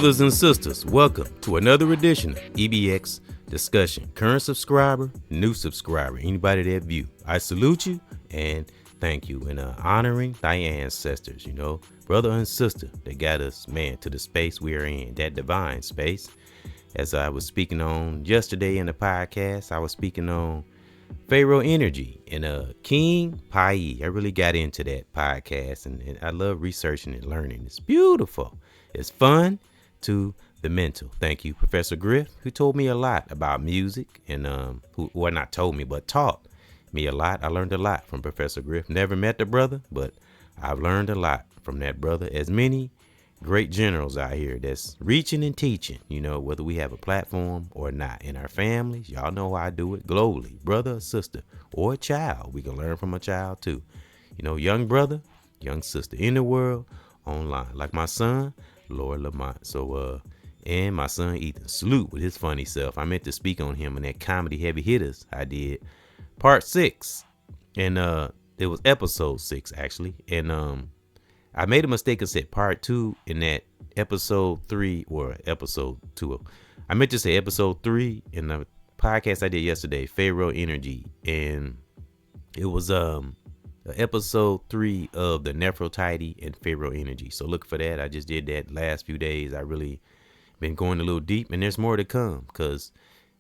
Brothers and sisters, welcome to another edition of EBX Discussion. Current subscriber, new subscriber, anybody that view, I salute you and thank you. And honoring thy ancestors, brother and sister that got us, to the space we are in, that divine space. As I was speaking on yesterday in the podcast, I was speaking on Pharaoh energy and King Pai. I really got into that podcast and I love researching and learning. It's beautiful. It's fun to the mental. Thank you, Professor Griff, who told me a lot about music and who not told me, but taught me a lot. I learned a lot from Professor Griff. Never met the brother, but I've learned a lot from that brother. As many great generals out here that's reaching and teaching, whether we have a platform or not. In our families, y'all know how I do it globally, brother or sister or a child. We can learn from a child too. Young brother, young sister in the world, online, like my son, Lord Lamont. So, and my son, Ethan, salute with his funny self. I meant to speak on him in that comedy heavy hitters I did part 6. And, it was episode 6 actually. And, I made a mistake and said part 2 in that episode 3 or episode 2. I meant to say episode 3 in the podcast I did yesterday, Pharaoh energy. And it was, episode 3 of the Nefertiti and Pharaoh energy. So look for that. I just did that last few days. I really been going a little deep, and there's more to come because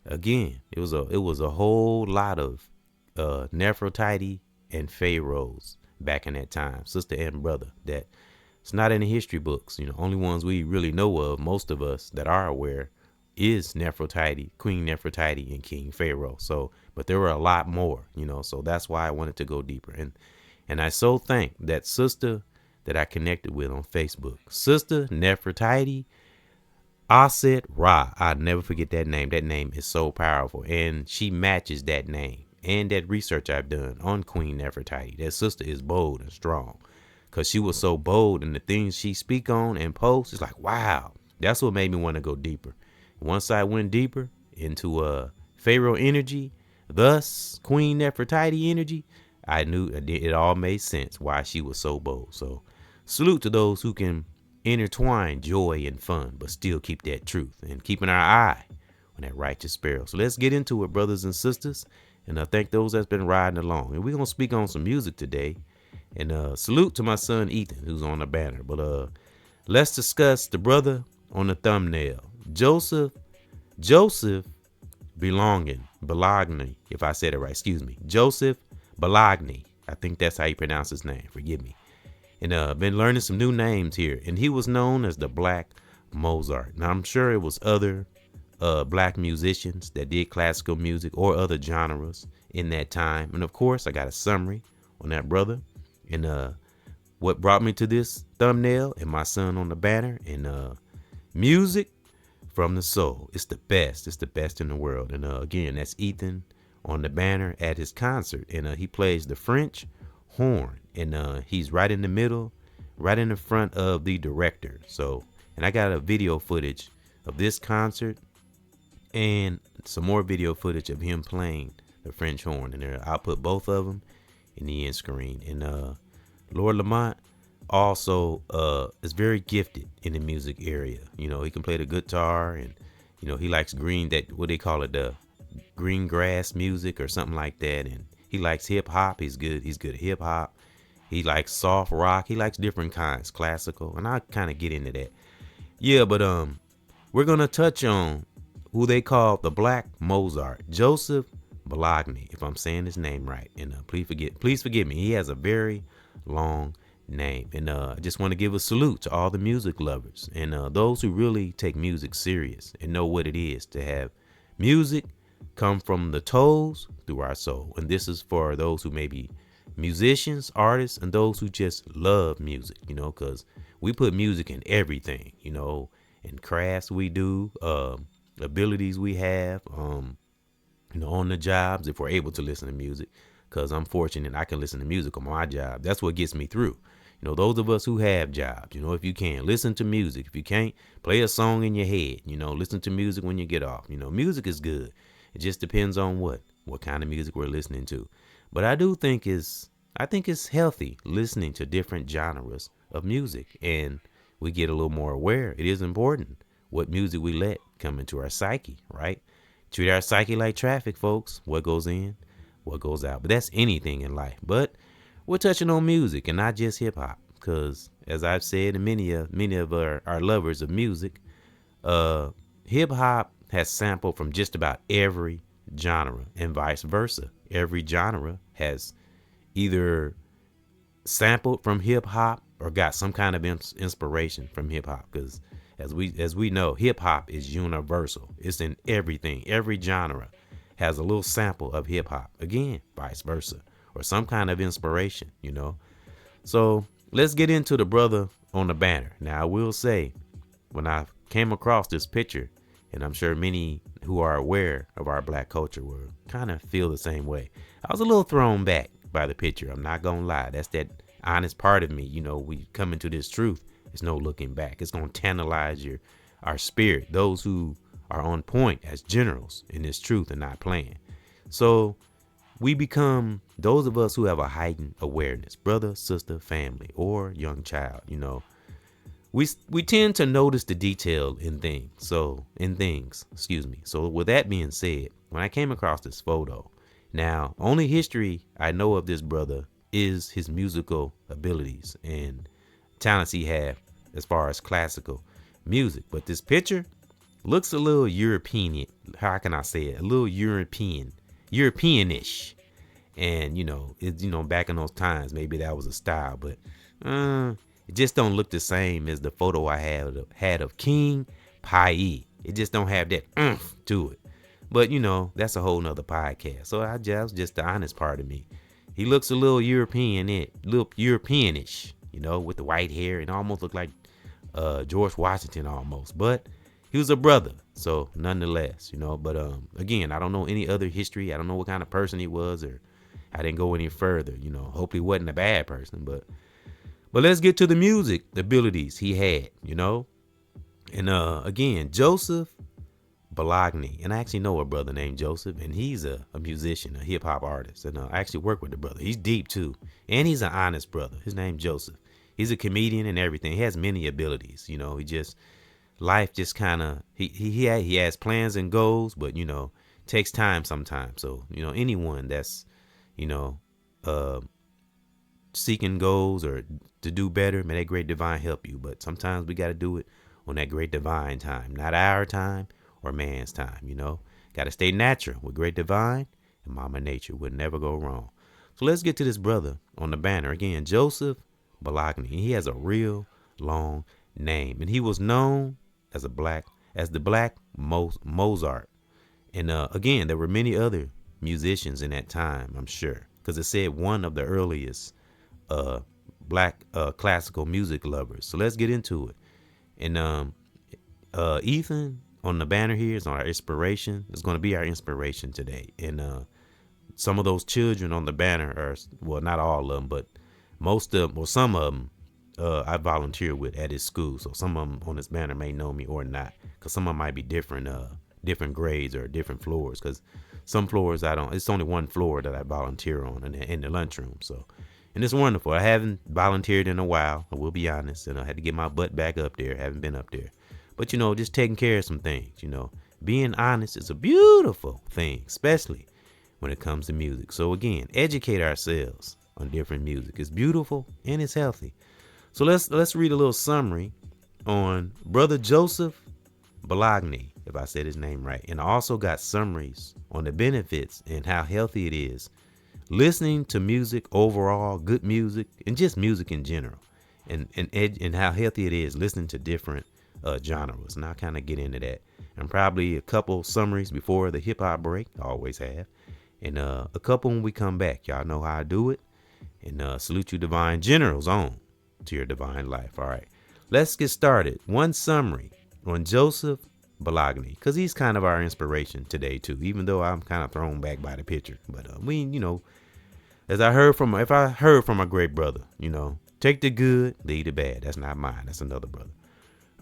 again, it was a whole lot of Nefertiti and pharaohs back in that time, sister and brother, that it's not in the history books. Only ones we really know of, most of us that are aware, is Nefertiti, Queen Nefertiti, and King Pharaoh. So, but there were a lot more, so that's why I wanted to go deeper. And I so thank that sister that I connected with on Facebook, Sister Nefertiti Aset Ra. I'll never forget that name. That name is so powerful, and she matches that name and that research I've done on Queen Nefertiti. That sister is bold and strong because she was so bold, and the things she speak on and post, it's like, wow, that's what made me want to go deeper. Once I went deeper into Pharaoh energy, thus Queen Nefertiti energy, I knew it all made sense why she was so bold. So salute to those who can intertwine joy and fun, but still keep that truth and keeping our eye on that righteous sparrow. So let's get into it, brothers and sisters. And I thank those that's been riding along. And we're going to speak on some music today. And salute to my son, Ethan, who's on the banner. But let's discuss the brother on the thumbnail, Joseph Bologna, if I said it right, excuse me. Joseph Bologna. I think that's how you pronounce his name. Forgive me. And been learning some new names here. And he was known as the Black Mozart. Now, I'm sure it was other black musicians that did classical music or other genres in that time. And of course, I got a summary on that brother. And what brought me to this thumbnail and my son on the banner. And music from the soul. It's the best. It's the best in the world. And again, that's Ethan on the banner at his concert. And he plays the French horn. And he's right in the middle, right in the front of the director. So, and I got a video footage of this concert and some more video footage of him playing the French horn. And I'll put both of them in the end screen. And Lord Lamont also is very gifted in the music area. He can play the guitar, and he likes what they call it, the green grass music or something like that. And he likes hip hop. He's good at hip hop. He likes soft rock. He likes different kinds, classical, and I kind of get into that. Yeah, but we're gonna touch on who they call the Black Mozart, Joseph Bologna, if I'm saying his name right. And please forgive me. He has a very long name. And I just want to give a salute to all the music lovers and those who really take music serious and know what it is to have music come from the toes through our soul. And this is for those who may be musicians, artists, and those who just love music, because we put music in everything, in crafts we do, abilities we have, on the jobs, if we're able to listen to music, because I'm fortunate I can listen to music on my job. That's what gets me through. Those of us who have jobs, if you can listen to music, if you can't, play a song in your head, listen to music when you get off. Music is good. It just depends on what kind of music we're listening to. But I do think it's healthy listening to different genres of music, and we get a little more aware. It is important what music we let come into our psyche, right? Treat our psyche like traffic, folks. What goes in, what goes out. But that's anything in life. But we're touching on music and not just hip hop, because as I've said, and many of our lovers of music, hip hop has sampled from just about every genre and vice versa. Every genre has either sampled from hip hop or got some kind of inspiration from hip hop, because as we know, hip hop is universal. It's in everything. Every genre has a little sample of hip hop. Again, vice versa, or some kind of inspiration, So let's get into the brother on the banner. Now, I will say, when I came across this picture, and I'm sure many who are aware of our black culture will kind of feel the same way, I was a little thrown back by the picture. I'm not gonna lie. That's that honest part of me. We come into this truth. There's no looking back. It's gonna tantalize our spirit. Those who are on point as generals in this truth and not playing. So we become those of us who have a heightened awareness, brother, sister, family, or young child. We tend to notice the detail in things. So with that being said, when I came across this photo, now only history I know of this brother is his musical abilities and talents he have as far as classical music. But this picture looks a little European. How can I say it? A little Europeanish. And back in those times, maybe that was a style, but it just don't look the same as the photo I had of King Pai. It just don't have that oomph to it. But that's a whole nother podcast. So that was just the honest part of me. He looks a little Europeanish, with the white hair, and almost looked like George Washington almost. But he was a brother, so nonetheless, But again, I don't know any other history. I don't know what kind of person he was, or I didn't go any further. Hopefully, he wasn't a bad person. But let's get to the music abilities he had. And again, Joseph Bologna, and I actually know a brother named Joseph, and he's a musician, a hip hop artist, and I actually work with the brother. He's deep too, and he's an honest brother. His name's Joseph. He's a comedian and everything. He has many abilities. Life just kind of he has plans and goals, but takes time sometimes. So anyone that's seeking goals or to do better, may that great divine help you. But sometimes we got to do it on that great divine time, not our time or man's time. Got to stay natural with great divine, and Mama Nature would never go wrong. So let's get to this brother on the banner again, Joseph Bologna. He has a real long name, and he was known as the Black Mozart. And again, there were many other musicians in that time, I'm sure, because it said one of the earliest black classical music lovers. So let's get into it. And Ethan on the banner here is our inspiration. It's going to be our inspiration today. And some of those children on the banner are, well, not all of them, but some of them I volunteer with at his school. So some of them on this banner may know me or not, because some of them might be different grades or different floors, because some floors it's only one floor that I volunteer on in the lunchroom. So, and it's wonderful. I haven't volunteered in a while, I will be honest, and I had to get my butt back up there. I haven't been up there. But, just taking care of some things, being honest is a beautiful thing, especially when it comes to music. So again, educate ourselves on different music. It's beautiful and it's healthy. So let's read a little summary on Brother Joseph Bologna, if I said his name right. And I also got summaries on the benefits and how healthy it is listening to music overall, good music, and just music in general, and how healthy it is listening to different genres. And I'll kind of get into that, and probably a couple summaries before the hip hop break. I always have, and a couple when we come back. Y'all know how I do it. And salute you, divine generals, on to your divine life. All right, let's get started. One summary on Joseph Bologna, because he's kind of our inspiration today too, even though I'm kind of thrown back by the picture. But if I heard from a great brother, take the good, leave the bad. That's not mine. That's another brother.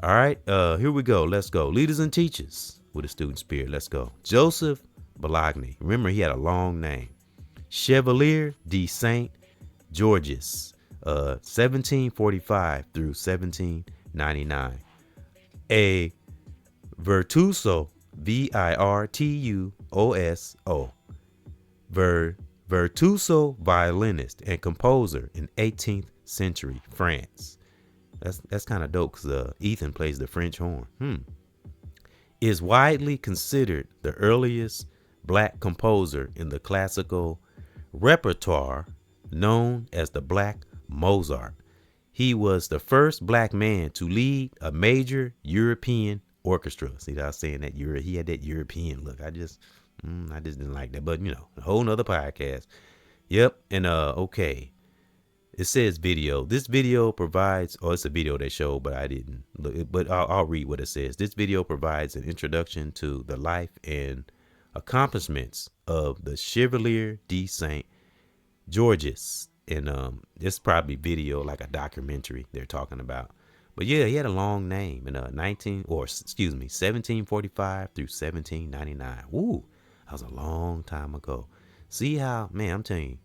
All right, here we go. Let's go. Leaders and teachers with a student spirit. Let's go. Joseph Bologna. Remember, he had a long name. Chevalier de Saint Georges, 1745 through 1799. A Virtuoso, Virtuoso, virtuoso violinist and composer in 18th century France. That's kind of dope because Ethan plays the French horn. Is widely considered the earliest black composer in the classical repertoire known as the Black Mozart. He was the first black man to lead a major European orchestra. See, I was saying that he had that European look. I just didn't like that, but a whole nother podcast. Yep, and okay. It says video. This video provides, it's a video they showed, but I didn't look. But I'll read what it says. This video provides an introduction to the life and accomplishments of the Chevalier de Saint Georges. And it's probably video, like a documentary they're talking about. But yeah, he had a long name in 1745 through 1799. Ooh, that was a long time ago. See how, man, I'm telling you,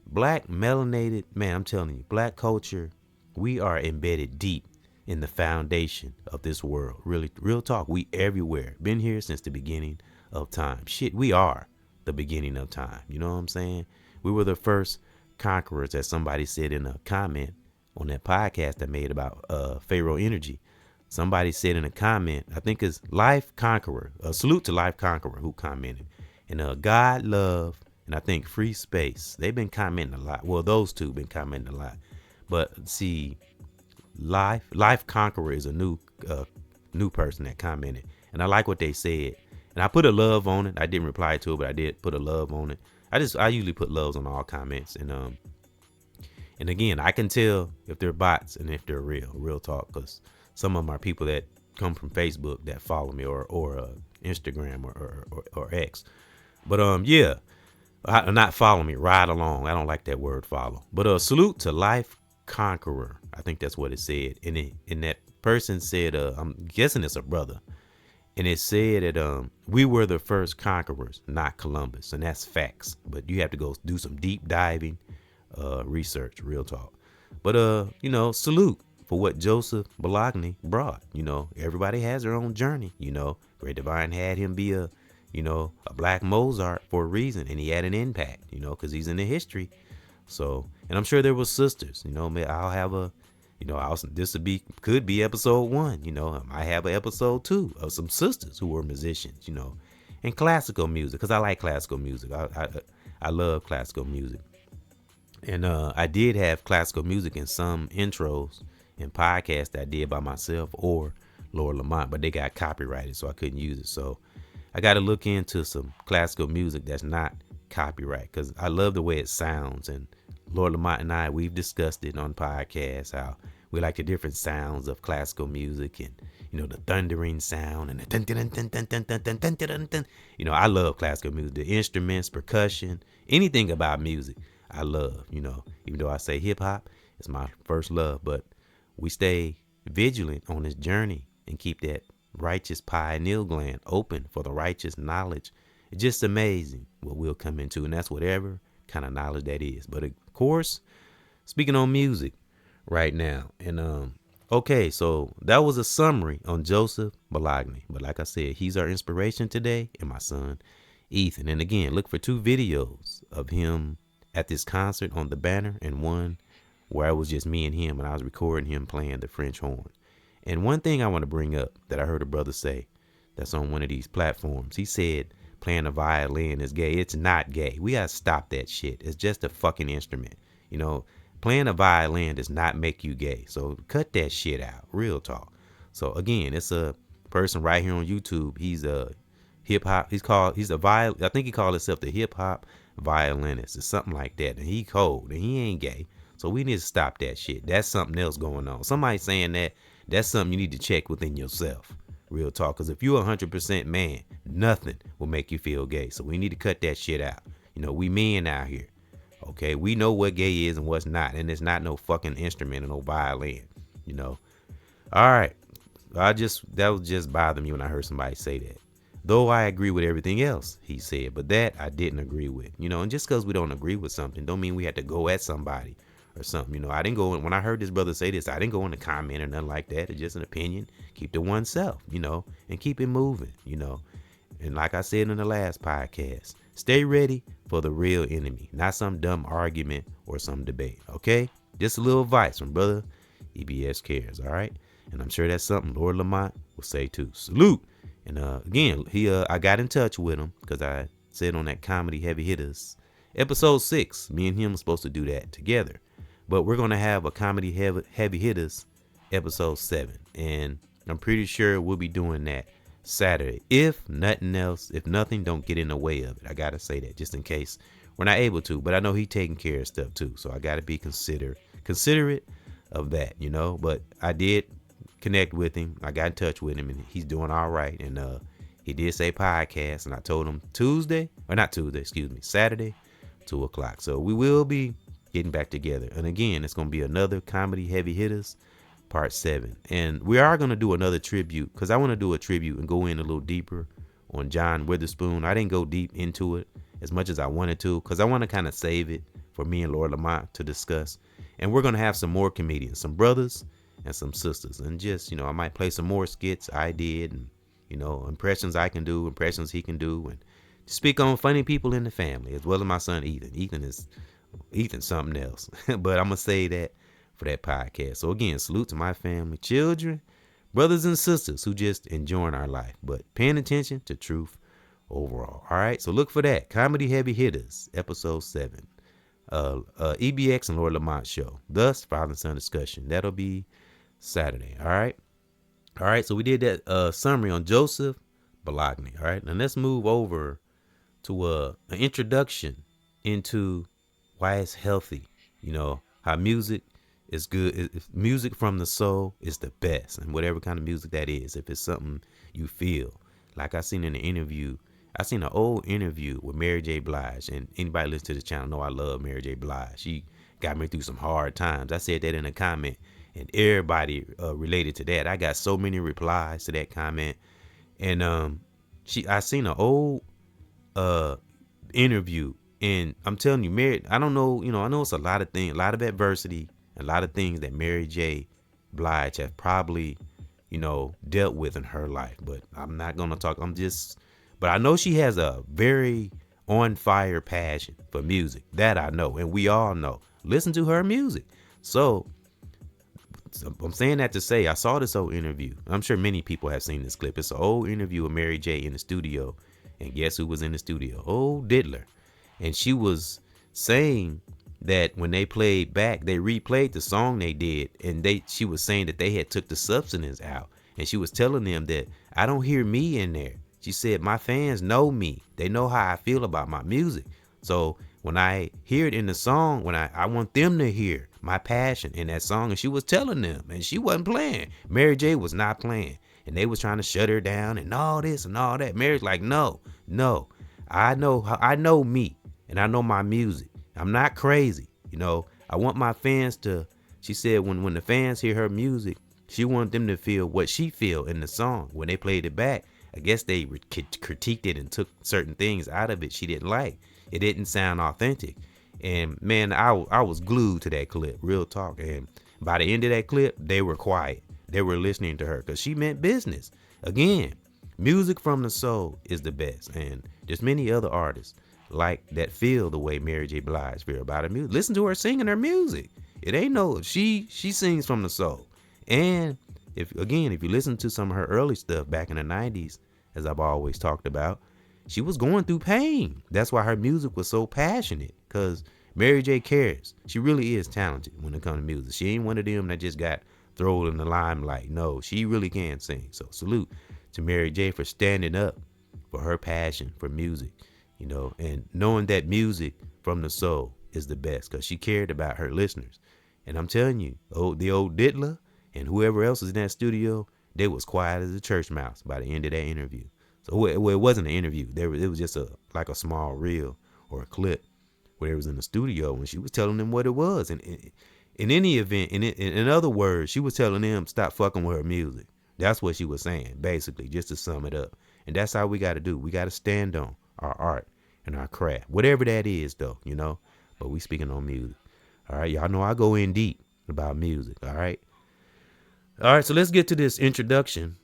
black melanated, man, I'm telling you, black culture, we are embedded deep in the foundation of this world. Really, real talk, we everywhere. Been here since the beginning of time. Shit, we are the beginning of time. You know what I'm saying? We were the first conquerors, as somebody said in a comment on that podcast I made about Pharaoh Energy. Somebody said in a comment, I think it's Life Conqueror, a salute to Life Conqueror who commented. And God, love, and I think free space. They've been commenting a lot. Well, those two been commenting a lot. But see, Life Conqueror is a new person that commented. And I like what they said. And I put a love on it. I didn't reply to it, but I did put a love on it. I usually put loves on all comments. And again, I can tell if they're bots and if they're real talk, because some of them are people that come from Facebook that follow me or Instagram or X. But yeah. Not follow me, ride along. I don't like that word follow. But salute to Life Conqueror. I think that's what it said. And that person said, I'm guessing it's a brother. And it said that we were the first conquerors, not Columbus. And that's facts. But you have to go do some deep diving research, real talk. But, salute for what Joseph Bologna brought. Everybody has their own journey. Great Divine had him be a black Mozart for a reason, and he had an impact, because he's in the history. So, and I'm sure there was sisters, I'll have could be episode 1, I might have an episode 2 of some sisters who were musicians, and classical music, because I like classical music. I love classical music. And I did have classical music in some intros and podcasts that I did by myself or Lord Lamont, but they got copyrighted, so I couldn't use it. So I got to look into some classical music that's not copyright, because I love the way it sounds. And Lord Lamont and I, we've discussed it on podcasts, how we like the different sounds of classical music, and the thundering sound and the dun dun dun dun dun dun dun dun dun dun. I love classical music, the instruments, percussion, anything about music I love. Even though I say hip hop is my first love, but we stay vigilant on this journey and keep that righteous pineal gland open for the righteous knowledge. It's just amazing what we'll come into, and that's whatever kind of knowledge that is. But of course, speaking on music right now, and okay, so that was a summary on Joseph Bologna. But like I said, he's our inspiration today, and my son Ethan. And again, look for 2 videos of him at this concert on the banner, and one where it was just me and him, and I was recording him playing the French horn. And one thing I want to bring up that I heard a brother say that's on one of these platforms, he said playing a violin is gay. It's not gay. We got to stop that shit. It's just a fucking instrument. Playing a violin does not make you gay. So cut that shit out. Real talk. So again, it's a person right here on YouTube. He's a hip hop. I think he called himself the hip hop violinist or something like that. And he cold and he ain't gay. So we need to stop that shit. That's something else going on. Somebody saying that's something you need to check within yourself. Real talk. Because if you're 100% man, nothing will make you feel gay. So we need to cut that shit out. We men out here. Okay, we know what gay is and what's not. And it's not no fucking instrument or no violin. All right. That was just bothering me when I heard somebody say that. Though I agree with everything else he said, but that I didn't agree with. And just because we don't agree with something don't mean we have to go at somebody or something. You know, I didn't go when I heard this brother say this, I didn't go in the comment or nothing like that. It's just an opinion. Keep to oneself, you know, and keep it moving, you know. And like I said in the last podcast, stay ready for the real enemy, not some dumb argument or some debate. Okay? Just a little advice from brother EBS Cares, all right? And I'm sure that's something Lord Lamont will say too. Salute. And again, I got in touch with him because I said on that Comedy Heavy Hitters episode 6, me and him were supposed to do that together. But we're going to have a Comedy Heavy Hitters episode 7. And I'm pretty sure we'll be doing that Saturday. If nothing else, if nothing don't get in the way of it. I got to say that just in case we're not able to. But I know he taking care of stuff too. So I got to be considerate of that, you know. But I did connect with him. I got in touch with him and he's doing all right. And he did say podcast. And I told him Saturday, 2:00. So we will be getting back together. And again, it's going to be another Comedy Heavy Hitters part 7. And we are going to do another tribute because I want to do a tribute and go in a little deeper on John Witherspoon. I didn't go deep into it as much as I wanted to because I want to kind of save it for me and Lord Lamont to discuss. And we're going to have some more comedians, some brothers and some sisters. And just, you know, I might play some more skits I did and, you know, impressions I can do, impressions he can do, and speak on funny people in the family as well as my son Ethan. Ethan's something else. But I'm going to say that for that podcast. So again, salute to my family, children, brothers and sisters who just enjoying our life, but paying attention to truth overall. All right. So look for that. Comedy Heavy Hitters, episode 7. EBX and Lord Lamont show. Thus, father and son discussion. That'll be Saturday. All right. All right. So we did that summary on Joseph Bologna. All right. Now let's move over to an introduction into why it's healthy. You know, how music is good. If music from the soul is the best, and whatever kind of music that is, if it's something you feel. Like I seen in an old interview with Mary J. Blige, and anybody listen to this channel know I love Mary J. Blige. She got me through some hard times. I said that in a comment, and everybody related to that. I got so many replies to that comment, and I seen an old interview, and I'm telling you, Mary, I don't know, you know, I know it's a lot of things, a lot of adversity, a lot of things that Mary J. Blige have probably, you know, dealt with in her life. But I'm not going to talk. But I know she has a very on fire passion for music. That I know. And we all know. Listen to her music. So I'm saying that to say I saw this old interview. I'm sure many people have seen this clip. It's an old interview with Mary J. in the studio. And guess who was in the studio? Old Diddler. And she was saying that when they played back, they replayed the song they did, and she was saying that they had took the substance out, and she was telling them that I don't hear me in there. She said my fans know me, they know how I feel about my music. So when I hear it in the song, when I want them to hear my passion in that song, and she was telling them, and she wasn't playing. Mary J was not playing, and they was trying to shut her down and all this and all that. Mary's like, no, I know me, and I know my music. I'm not crazy. You know, I want my fans to, she said when the fans hear her music, she wanted them to feel what she feel in the song. When they played it back, I guess they critiqued it and took certain things out of it she didn't like. It didn't sound authentic. And man, I was glued to that clip, real talk. And by the end of that clip, they were quiet. They were listening to her because she meant business. Again, music from the soul is the best. And there's many other artists like that feel the way Mary J. Blige feel about her music. Listen to her singing her music. It ain't no, she sings from the soul. And if you listen to some of her early stuff back in the 90s, as I've always talked about, she was going through pain. That's why her music was so passionate, because Mary J. cares. She really is talented when it comes to music. She ain't one of them that just got thrown in the limelight. No, she really can sing. So salute to Mary J. for standing up for her passion for music. You know, and knowing that music from the soul is the best, because she cared about her listeners. And I'm telling you, the old Diddler and whoever else was in that studio, they was quiet as a church mouse by the end of that interview. So it wasn't an interview. It was just like a small reel or a clip where it was in the studio and she was telling them what it was. And in any event, in other words, she was telling them stop fucking with her music. That's what she was saying, basically, just to sum it up. And that's how we got to do. We got to stand on our art and our craft, whatever that is, though, you know. But we speaking on music. All right, y'all know I go in deep about music. All right. All right, so let's get to this introduction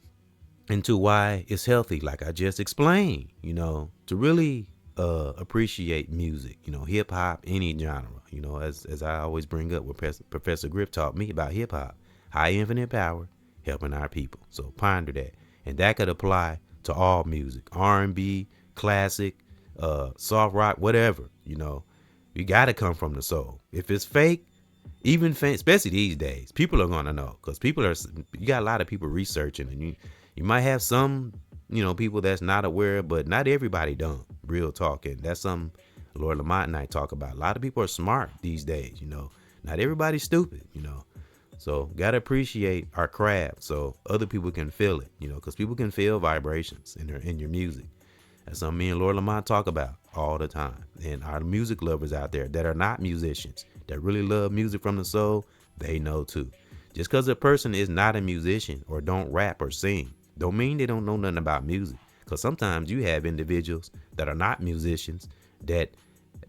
into why it's healthy, like I just explained, to really appreciate music, hip hop, any genre, as I always bring up what Professor Griff taught me about hip hop, high infinite power, helping our people. So ponder that. And that could apply to all music, R&B, classic, soft rock, whatever, you got to come from the soul. If it's fake, even especially these days, people are gonna know, because you got a lot of people researching, and you might have some people that's not aware, but not everybody dumb. Real talk. And that's something Lord Lamont and I talk about. A lot of people are smart these days. Not everybody's stupid. So gotta appreciate our craft so other people can feel it. Because people can feel vibrations in your music. That's something me and Lord Lamont talk about all the time. And our music lovers out there that are not musicians, that really love music from the soul, they know too. Just because a person is not a musician or don't rap or sing, don't mean they don't know nothing about music. Because sometimes you have individuals that are not musicians that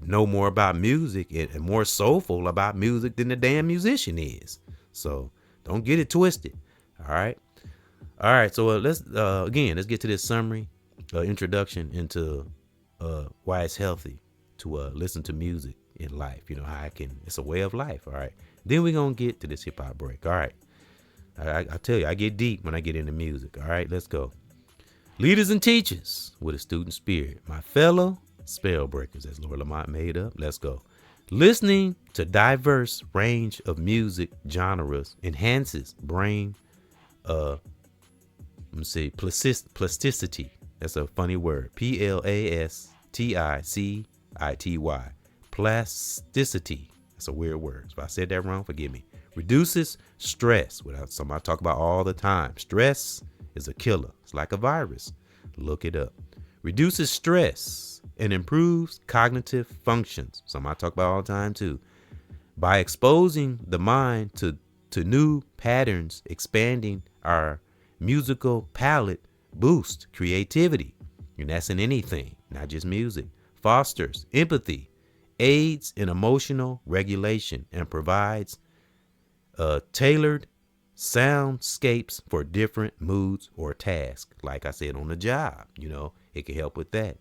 know more about music and more soulful about music than the damn musician is. So don't get it twisted. All right. So let's get to this summary introduction into why it's healthy to listen to music in life. How it's a way of life. All right. Then we're going to get to this hip hop break. All right. I tell you, I get deep when I get into music. All right, let's go. Leaders and teachers with a student spirit. My fellow spell breakers, as Lord Lamont made up. Let's go. Listening to diverse range of music genres enhances brain, plasticity. That's a funny word. Plasticity. Plasticity. That's a weird word. If I said that wrong, forgive me. Reduces stress. Without something I talk about all the time. Stress is a killer. It's like a virus. Look it up. Reduces stress and improves cognitive functions. Something I talk about all the time too. By exposing the mind to new patterns, expanding our musical palette boosts creativity. And that's in anything, not just music. Fosters empathy, aids in emotional regulation, and provides tailored soundscapes for different moods or tasks. Like I said, on the job, it can help with that.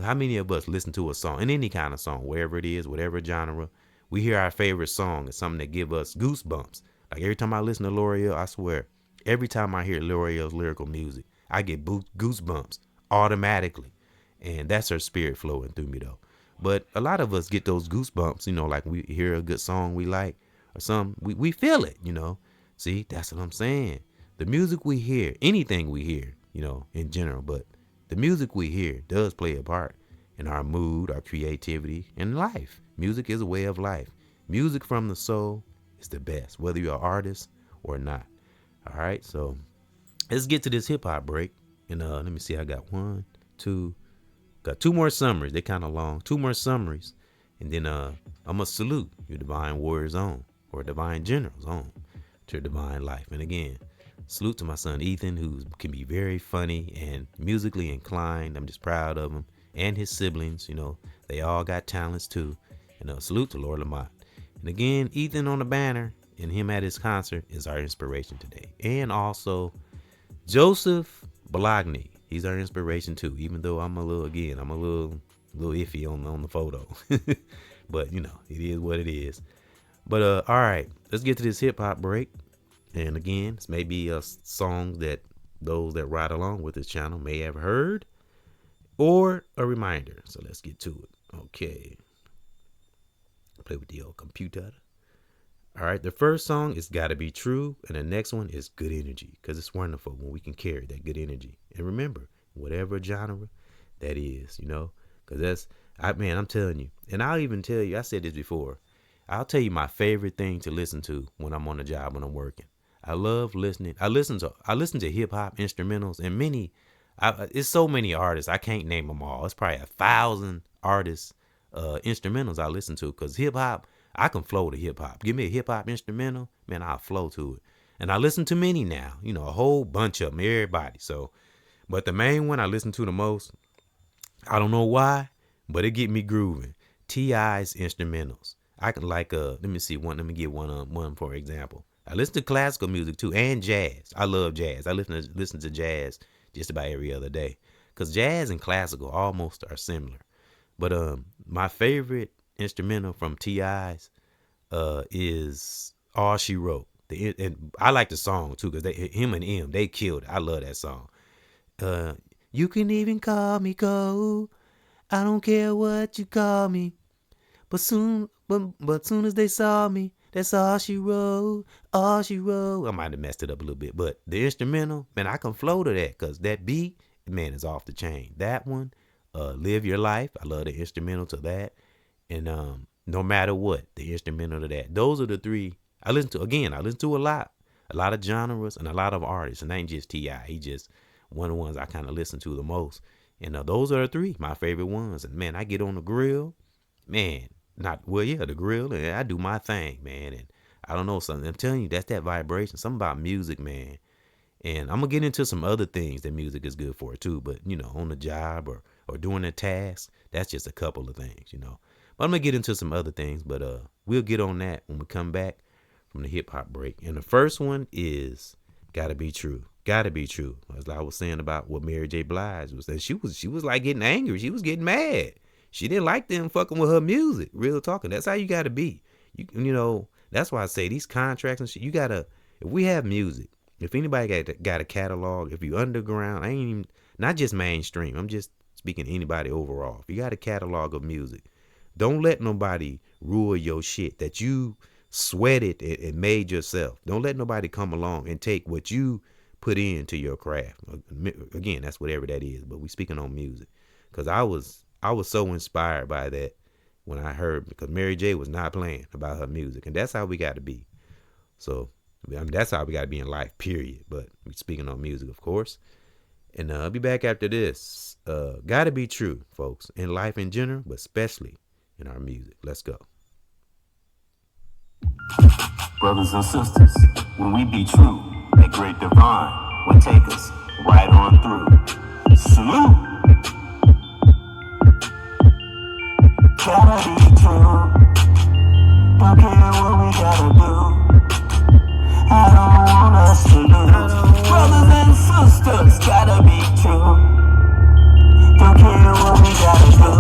How many of us listen to a song, in any kind of song, wherever it is, whatever genre, we hear our favorite song. It's something that give us goosebumps. Like every time I listen to L'Oreal, I swear, every time I hear L'Oreal's lyrical music, I get goosebumps automatically. And that's her spirit flowing through me though. But a lot of us get those goosebumps, like we hear a good song we like or something, we feel it, See, that's what I'm saying. The music we hear, anything we hear, in general, but the music we hear does play a part in our mood, our creativity, and life. Music is a way of life. Music from the soul is the best, whether you're an artist or not. All right, so let's get to this hip hop break. And let me see, I got two more summaries. They're kind of long. Two more summaries. And then I'm going to salute your divine warrior's own, or divine general's own, to your divine life. And again, salute to my son Ethan, who can be very funny and musically inclined. I'm just proud of him. And his siblings, they all got talents too. And salute to Lord Lamont. And again, Ethan on the banner and him at his concert is our inspiration today. And also Joseph Bologna. He's our inspiration too, even though I'm a little iffy on the photo. But it is what it is. But all right, let's get to this hip hop break. And again, this may be a song that those that ride along with this channel may have heard, or a reminder. So let's get to it. Okay. Play with the old computer. All right, the first song is Gotta Be True, and the next one is Good Energy, because it's wonderful when we can carry that good energy. And remember, whatever genre that is, because I'm telling you, and I'll even tell you, I said this before, I'll tell you my favorite thing to listen to when I'm on the job, when I'm working. I love listening. I listen to hip hop instrumentals, and it's so many artists. I can't name them all. It's probably 1,000 artists, instrumentals I listen to, because hip hop, I can flow to hip hop. Give me a hip hop instrumental, man, I'll flow to it. And I listen to many now, a whole bunch of them, everybody. So, but the main one I listen to the most, I don't know why, but it get me grooving. T.I.'s instrumentals. I could like let me see one. Let me get one for example. I listen to classical music too and jazz. I love jazz. I listen to jazz just about every other day because jazz and classical almost are similar. But my favorite instrumental from T.I.'s is All She Wrote. And I like the song too because him and M they killed it. I love that song. Uh, you can even call me cold. I don't care what you call me. But soon as they saw me, that's all she wrote. All she wrote. I might have messed it up a little bit, but the instrumental, man, I can flow to that because that beat, man, is off the chain. That one, Live Your Life. I love the instrumental to that. And no matter what, the instrumental to that. Those are the three I listen to. Again, I listen to a lot of genres and a lot of artists. And that ain't just T.I. He just one of the ones I kind of listen to the most. And those are the three, my favorite ones. And man, I get on the grill, man, the grill, and I do my thing, man. And I don't know something. I'm telling you, that's that vibration. Something about music, man. And I'm gonna get into some other things that music is good for too. But on the job or doing a task, that's just a couple of things. But I'm gonna get into some other things. But we'll get on that when we come back from the hip hop break. And the first one is "Gotta Be True." Gotta be true. As I was saying about what Mary J. Blige was that she was like getting angry. She was getting mad. She didn't like them fucking with her music. Real talking. That's how you gotta be. That's why I say these contracts and shit. You gotta. If we have music, if anybody got a catalog, if you underground, I ain't even not just mainstream. I'm just speaking to anybody overall. If you got a catalog of music, don't let nobody rule your shit that you sweated and made yourself. Don't let nobody come along and take what you put into your craft. Again, that's whatever that is. But we speaking on music, because I was so inspired by that when I heard, because Mary J was not playing about her music, and that's how we got to be. So that's how we got to be in life. Period. But we speaking on music, of course. And I'll be back after this. Gotta be true, folks, in life in general, but especially in our music. Let's go. Brothers and sisters, when we be true, that great divine will take us right on through. Salute! Gotta be true. Don't care what we gotta do. I don't want us to lose. Brothers and sisters, gotta be true. Don't care what we gotta do.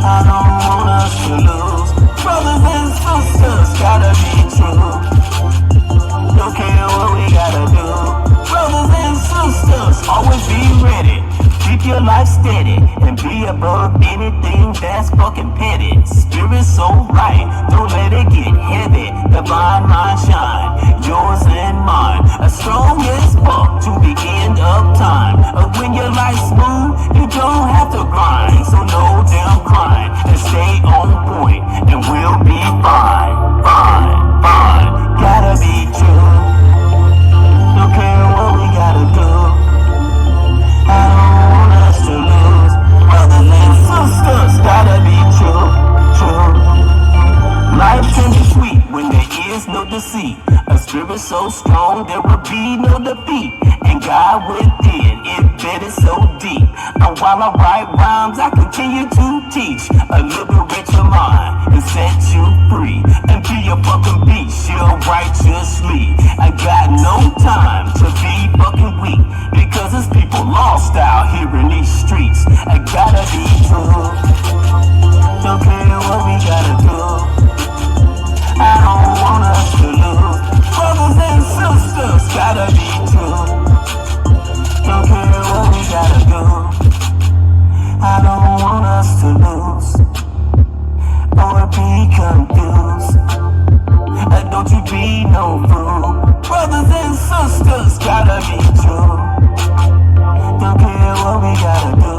I don't want us to lose. Brothers and sisters, gotta be true. Don't care what we gotta do. Brothers and sisters, always be ready. Keep your life steady and be above anything that's fucking petty. Spirit so right, don't let it get heavy. Divine mind shine, yours and mine. As strong as fuck to the end of time. When your life's smooth, you don't have to grind. So no damn crying and stay on point and we'll be fine, fine, fine. Gotta be true. Don't care what we gotta do. I don't want us to lose. Brothers and sisters, gotta be true, true. Life can be sweet when there is no deceit. A spirit so strong there will be no defeat. And God within, embedded so deep. And while I write rhymes, I continue to teach. Liberate your mind and set you free. And be a fucking beast, you're righteously. I got no time to be fucking weak, because there's people lost out here in these streets. I gotta be true. Don't care what we gotta do. I don't want us to lose. Brothers and sisters, gotta be true. Don't care what we gotta do. I don't want us to lose or be confused. Don't you be no fool. Brothers and sisters, gotta be true. Don't care what we gotta do.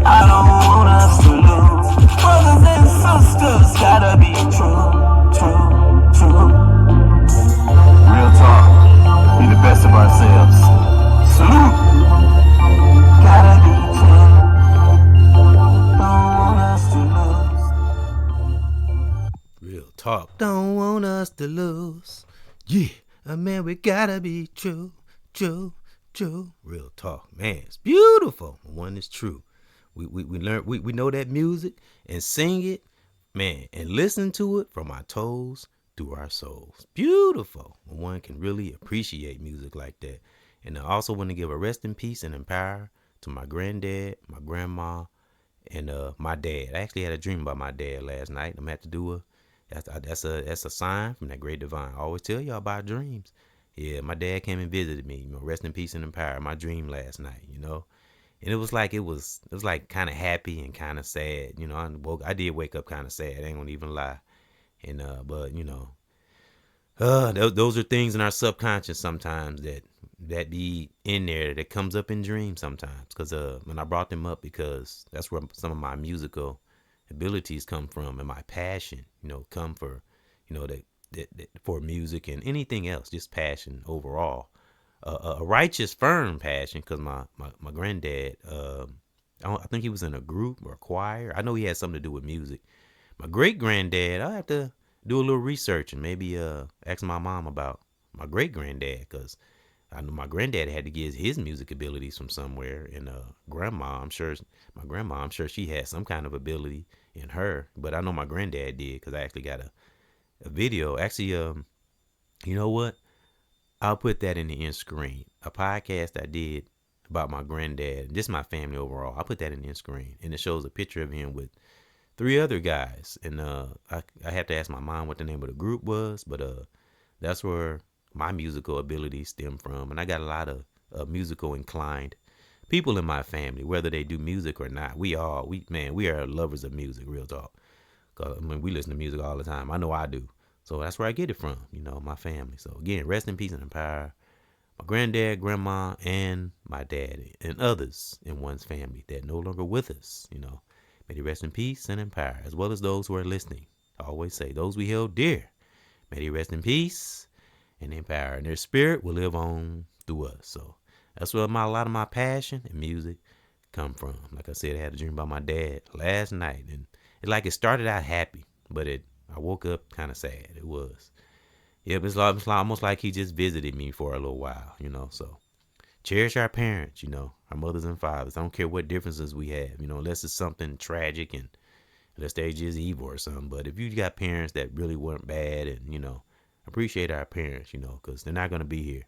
I don't want us to lose. Brothers and sisters, gotta be true, true, true. Real talk, be the best of ourselves. Salute. Gotta be true. Don't want us to lose. Real talk. Don't want us to lose. Yeah, man, we gotta be true, true, true. Real talk, man, it's beautiful. One is true. We learn, we know that music and sing it. Man, and listen to it from our toes to our souls. Beautiful. One can really appreciate music like that. And I also want to give a rest in peace and empower to my granddad, my grandma, and my dad. I actually had a dream about my dad last night. I'm gonna have to do that's a sign from that great divine. I always tell y'all about dreams. Yeah, my dad came and visited me. Rest in peace and empower. My dream last night. And it was like kind of happy and kind of sad. I did wake up kind of sad. I ain't gonna even lie. And but those are things in our subconscious sometimes that be in there that comes up in dreams sometimes. Because when I brought them up, because that's where some of my musical abilities come from, and my passion, come for, for music and anything else, just passion overall. A righteous, firm passion, because my granddad, I think he was in a group or a choir. I know he had something to do with music. My great granddad, I have to do a little research and maybe ask my mom about my great granddad, because I know my granddad had to get his music abilities from somewhere. And my grandma, I'm sure she had some kind of ability in her, but I know my granddad did, because I actually got a video. Actually, you know what? I'll put that in the end screen. A podcast I did about my granddad and just my family overall. I'll put that in the end screen, and it shows a picture of him with 3 other guys. And I have to ask my mom what the name of the group was, but that's where my musical abilities stem from. And I got a lot of musical inclined people in my family, whether they do music or not. We are lovers of music, real talk. 'Cause, we listen to music all the time. I know I do. So that's where I get it from, my family. So again, rest in peace and empower my granddad, grandma, and my daddy, and others in one's family that no longer with us. May they rest in peace and empower, as well as those who are listening. I always say, those we held dear, may they rest in peace and empower, and their spirit will live on through us. So that's where a lot of my passion and music come from. Like I said, I had a dream about my dad last night, and it started out happy, but I woke up kind of sad. It was. Yeah, but it's almost like he just visited me for a little while, So cherish our parents, our mothers and fathers. I don't care what differences we have, unless it's something tragic and unless they're just evil or something. But if you got parents that really weren't bad, and, appreciate our parents, because they're not going to be here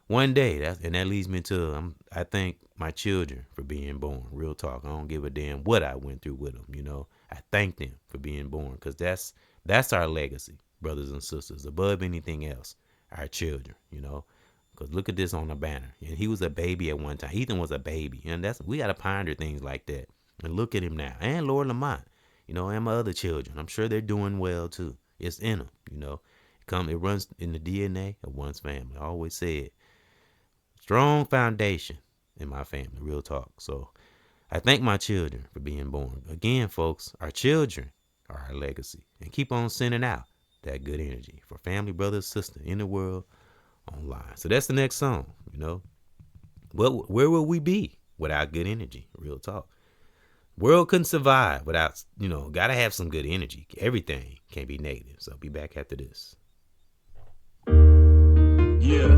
one day. That leads me to, I thank my children for being born. Real talk. I don't give a damn what I went through with them, I thank them for being born, because that's our legacy, brothers and sisters, above anything else. Our children, because look at this on the banner. And he was a baby at one time. Ethan was a baby, and we got to ponder things like that. And look at him now, and Lord Lamont, and my other children. I'm sure they're doing well too. It's in them, It runs in the DNA of one's family. I always say it. Strong foundation in my family. Real talk. So I thank my children for being born. Again, folks, our children are our legacy. And keep on sending out that good energy for family, brother, sister, in the world, online. So that's the next song, Where will we be without good energy? Real talk. World couldn't survive without, gotta have some good energy. Everything can't be negative. So I'll be back after this. Yeah,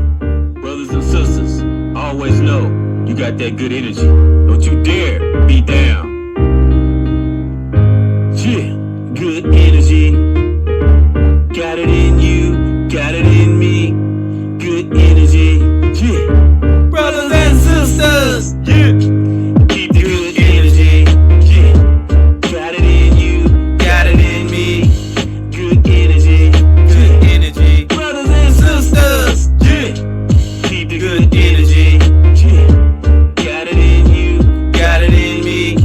brothers and sisters, always know you got that good energy. Don't you dare be down. Yeah, good energy. Got it in you, got it in me. Good energy. Yeah, brothers and sisters. Yeah, keep the good energy. Yeah, got it in you, got it in me. Good energy. Good energy. Brothers and sisters. Yeah, keep the good energy. Yeah, got it in you, got it in me.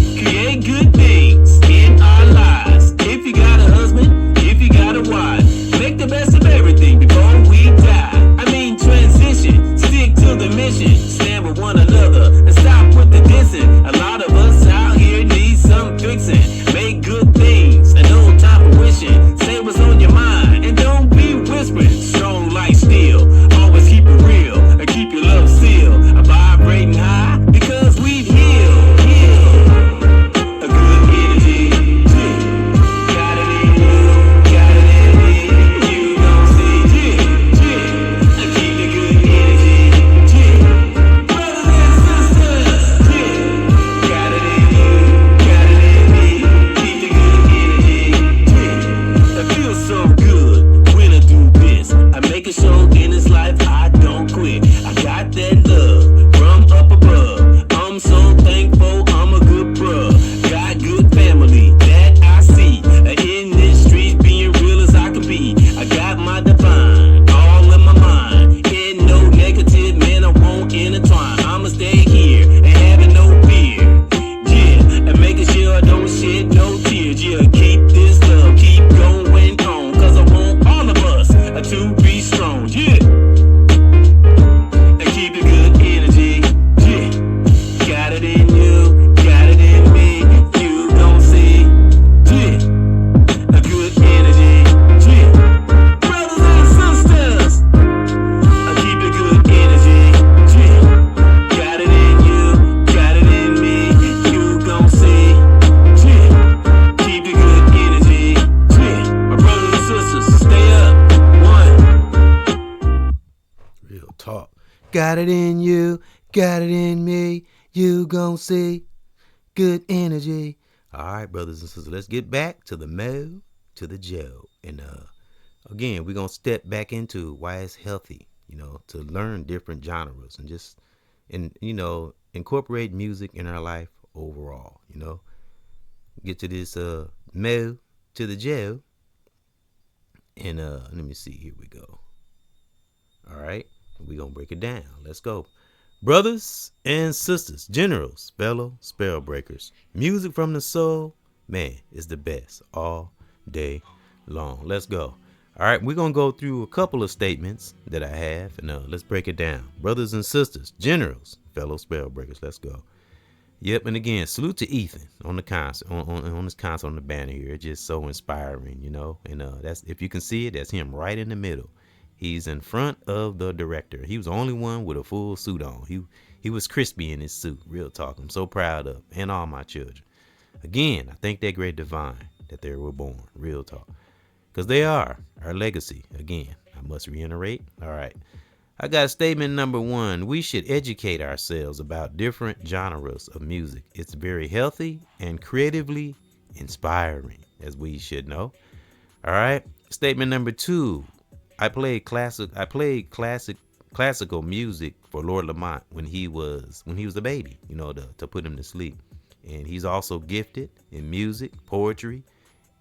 Got it in you, got it in me. You gon' see good energy. All right, brothers and sisters, let's get back to the Mo to the Joe. And again, we're gonna step back into why it's healthy, to learn different genres and just incorporate music in our life overall. Get to this Mo to the Joe. And let me see, here we go. All right, we're gonna break it down. Let's go. Brothers and sisters, generals, fellow spell breakers, music from the soul, man, is the best all day long. Let's go. All right, we're going to go through a couple of statements that I have, and let's break it down. Brothers and sisters, generals, fellow spell breakers, let's go. Yep, and again, salute to Ethan on the console, on this console on the banner here. It's just so inspiring, and that's, if you can see it, that's him right in the middle. He's in front of the director. He was the only one with a full suit on. He was crispy in his suit. Real talk. I'm so proud of him and all my children. Again, I think they're great divine that they were born. Real talk. Because they are our legacy. Again, I must reiterate. All right. I got statement number 1. We should educate ourselves about different genres of music. It's very healthy and creatively inspiring, as we should know. All right. Statement number 2. I played classical music for Lord Lamont when he was a baby, to put him to sleep. And he's also gifted in music, poetry,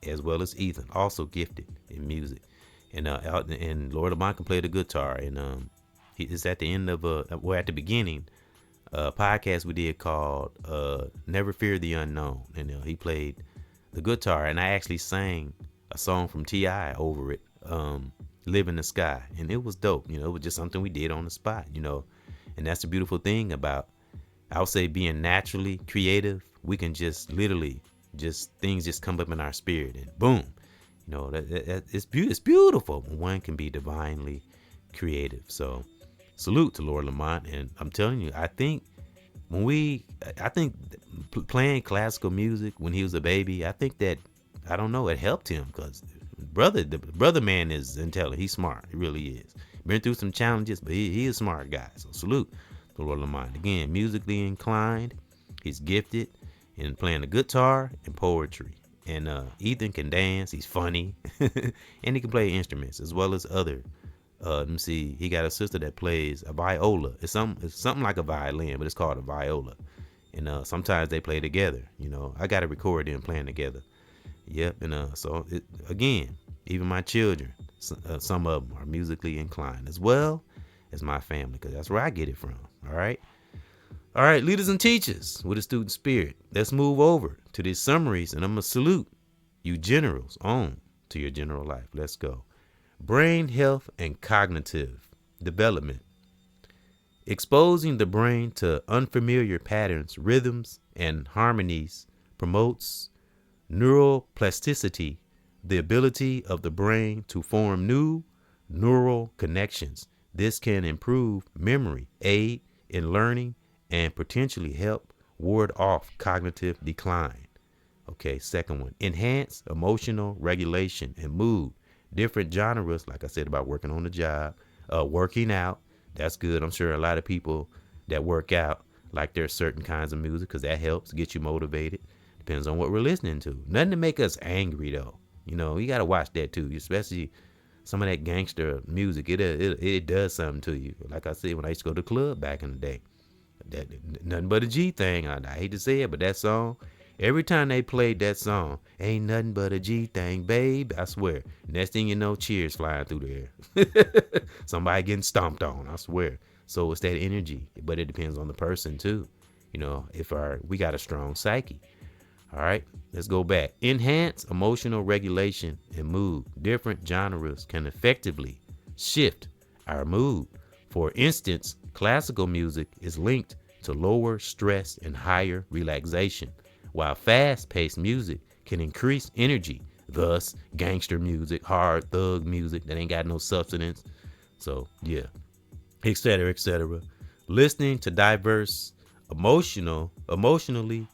as well as Ethan, also gifted in music. And Lord Lamont can play the guitar. And he is at the end of at the beginning, a podcast we did called Never Fear the Unknown. And he played the guitar, and I actually sang a song from T.I. over it. Live in the Sky, and it was dope. It was just something we did on the spot, and that's the beautiful thing about, I'll say, being naturally creative. We can just literally things just come up in our spirit, and boom, it's beautiful when one can be divinely creative. So salute to Lord Lamont. And I'm telling you, I think playing classical music when he was a baby, I think that, I don't know, it helped him, because the brother man is intelligent. He's smart. He really is. Been through some challenges, but he is a smart guy. So salute to Lord Lamont. Again, musically inclined. He's gifted in playing the guitar and poetry. And Ethan can dance. He's funny. And he can play instruments as well as other. Let me see. He got a sister that plays a viola. It's something like a violin, but it's called a viola. And sometimes they play together. I got to record them playing together. Yep, and so again, even my children, some of them are musically inclined, as well as my family, because that's where I get it from. All right, leaders and teachers with a student spirit. Let's move over to these summaries, and I'm gonna salute you generals on to your general life. Let's go. Brain health and cognitive development. Exposing the brain to unfamiliar patterns, rhythms, and harmonies promotes neuroplasticity, the ability of the brain to form new neural connections. This can improve memory, aid in learning, and potentially help ward off cognitive decline. Okay, second one, enhance emotional regulation and mood. Different genres, like I said, about working on the job, working out. That's good. I'm sure a lot of people that work out like there's certain kinds of music, because that helps get you motivated. Depends on what we're listening to. Nothing to make us angry, though. You got to watch that too, especially some of that gangster music. It does something to you. Like I said, when I used to go to the club back in the day, that nothing but a G thing. I hate to say it, but that song, every time they played that song, ain't nothing but a G thing, babe. I swear. Next thing you know, cheers flying through the air. Somebody getting stomped on, I swear. So it's that energy, but it depends on the person too. If we got a strong psyche. All right, let's go back. Enhance emotional regulation and mood. Different genres can effectively shift our mood. For instance, classical music is linked to lower stress and higher relaxation, while fast-paced music can increase energy. Thus, gangster music, hard thug music that ain't got no substance. So, yeah, etc., etc. Listening to diverse, emotionally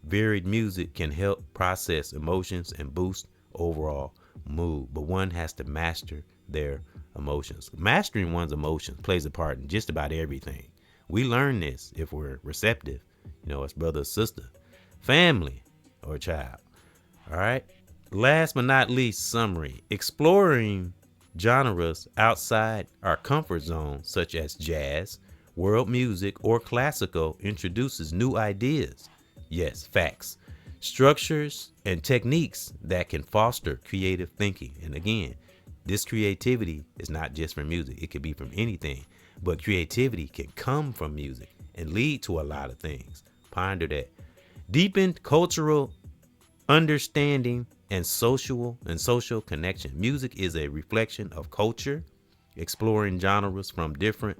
varied music can help process emotions and boost overall mood, but one has to master their emotions. Mastering one's emotions plays a part in just about everything. We learn this if we're receptive, as brother or sister, family, or child. All right. Last but not least, summary. Exploring genres outside our comfort zone, such as jazz, world music, or classical, introduces new ideas. Yes, facts. Structures and techniques that can foster creative thinking. And again, this creativity is not just from music. It could be from anything. But creativity can come from music and lead to a lot of things. Ponder that. Deepened cultural understanding and social connection. Music is a reflection of culture. Exploring genres from different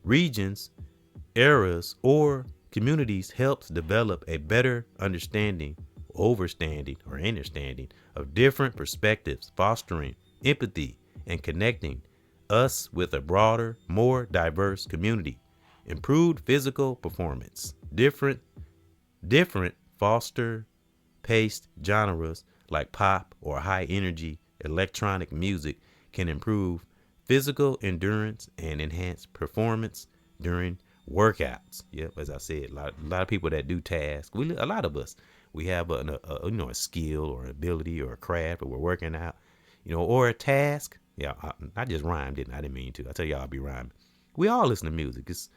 regions, eras, or communities helps develop a better understanding of different perspectives, fostering empathy and connecting us with a broader, more diverse community. Improved physical performance. Different foster paced genres like pop or high energy electronic music can improve physical endurance and enhance performance during workouts. Yep, as I said, a lot of people that do tasks, a lot of us, we have a skill or an ability or a craft, or we're working out, or a task. Yeah, I just rhymed, didn't I? I didn't mean to. I tell y'all, I'll be rhyming. We all listen to music. It's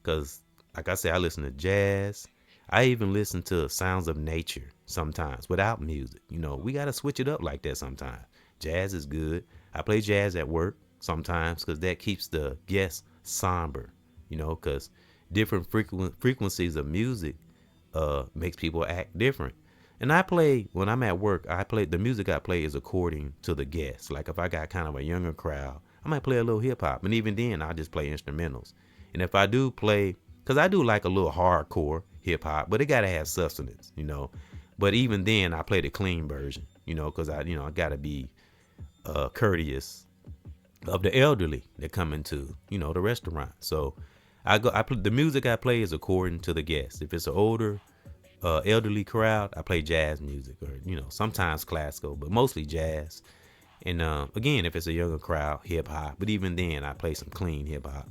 because, like I said, I listen to jazz. I even listen to sounds of nature sometimes without music. We got to switch it up like that sometimes. Jazz is good. I play jazz at work sometimes because that keeps the guests somber, because different frequencies of music makes people act different. And when I'm at work, the music I play is according to the guests. Like if I got kind of a younger crowd, I might play a little hip hop. And even then, I just play instrumentals. And if I do play, because I do like a little hardcore hip hop, but it got to have substance, But even then, I play the clean version, because I got to be courteous of the elderly that come into, the restaurant. So the music I play is according to the guests. If it's an older, elderly crowd, I play jazz music, or sometimes classical, but mostly jazz. And again, if it's a younger crowd, hip hop. But even then, I play some clean hip hop,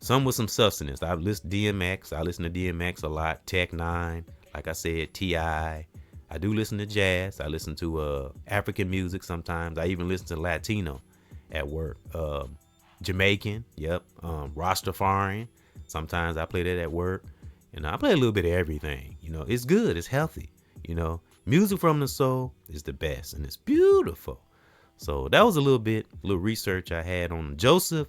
some with some substance. I listen to DMX a lot. Tech Nine, like I said, T.I. I do listen to jazz. I listen to African music sometimes. I even listen to Latino at work. Jamaican, yep. Rastafarian. Sometimes I play that at work. And I play a little bit of everything. It's good. It's healthy. Music from the soul is the best, and it's beautiful. So that was a little research I had on Joseph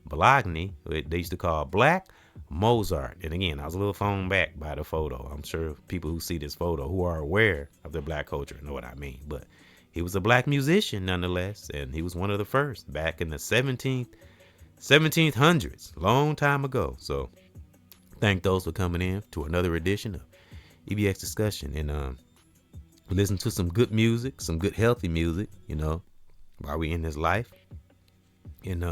Bologna, they used to call Black Mozart. And again, I was a little thrown back by the photo. I'm sure people who see this photo, who are aware of the black culture, know what I mean. But he was a black musician nonetheless, and he was one of the first back in the 1700s, long time ago. So thank those for coming in to another edition of EBX Discussion, and listen to some good music, some good healthy music, while we in this life. And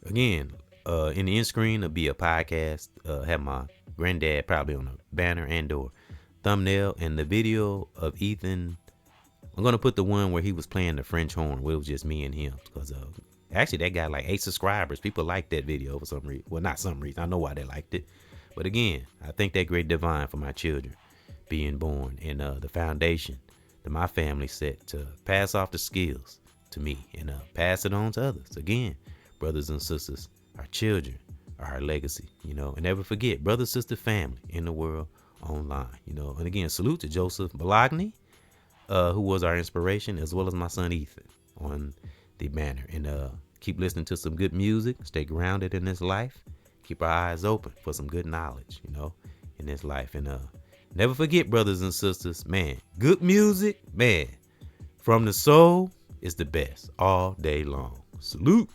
again, in the end screen will be a podcast. Have my granddad probably on the banner and or thumbnail, and the video of Ethan. I'm gonna put the one where he was playing the French horn, where it was just me and him, because actually that got like 8 subscribers. People liked that video for some reason. Well, not some reason. I know why they liked it. But again, I think that great divine for my children being born, and the foundation that my family set to pass off the skills to me and pass it on to others. Again, brothers and sisters, our children are our legacy, and never forget, brother, sister, family in the world, online, and again, salute to Joseph Bologna, who was our inspiration, as well as my son Ethan on the banner. And keep listening to some good music, stay grounded in this life, keep our eyes open for some good knowledge, in this life. And never forget, brothers and sisters, man, good music, man, from the soul is the best all day long. Salute.